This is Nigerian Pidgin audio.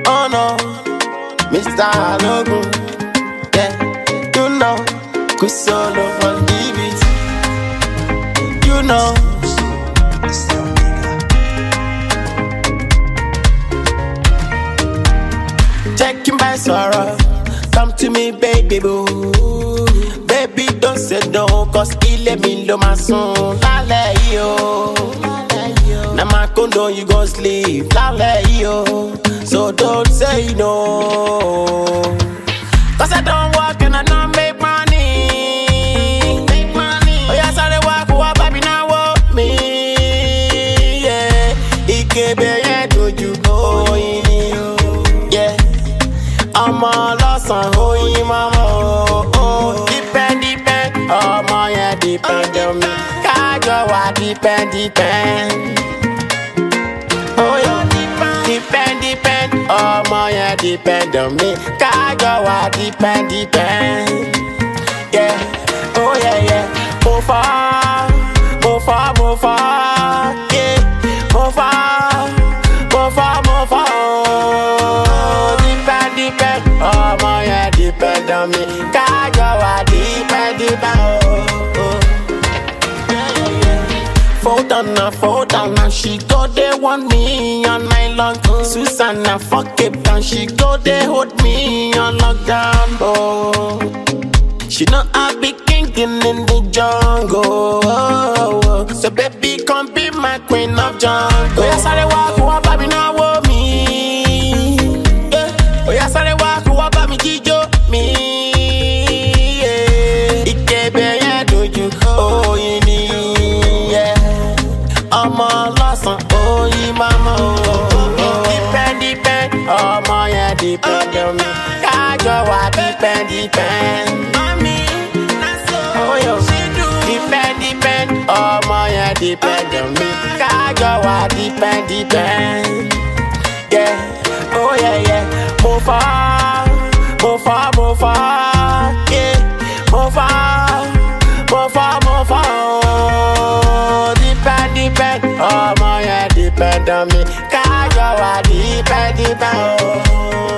Oh no, Mr. Logo. Yeah, you know, Kusolo on the beat. You know. Checking my sorrow. Come to me, baby boo. Baby, don't say no, cause he let me know my son. Lale yo. Now my condo, you gon' sleep. Lale yo. So don't say no. Cause I don't work and I don't make money. Make money. Oh yes, I work for a baby now with me. Yeah. Ikebe yeah, do you go? Yeah. I'm all lost on who you mama. Oh, depend. Oh my yeah, depend on me. Kajo wa depend. Oh yeah, depend. Oh my yeah, depend on me. Kajo wa depend. Yeah. Oh yeah. Mo4. Yeah. Mo4. Depend. Oh my yeah, depend on me. Kajo wa depend. Fall down, now she go there want me on my long. Susanna fuck it down, she go there hold me on lockdown. Oh, she know I be kicking in the jungle. Oh, so baby come be my queen of jungle. Oh yes, I walk who up baby now with me. Yeah. Oh yes, I walk who up baby jijo me. Yeah. Ikebe yeah do you oh you need. I'm all lost on oh you mama oh. Depend. Oh my yeah depend on me. Kajo wa depend. Mommy, that's all. Oh yo, depend. Oh my yeah depend on me. Kajo wa depend. Yeah. Oh yeah. Mo4. Yeah. Mo4. Depend. Oh my yeah depend on me. Kajo wa depend. Oh.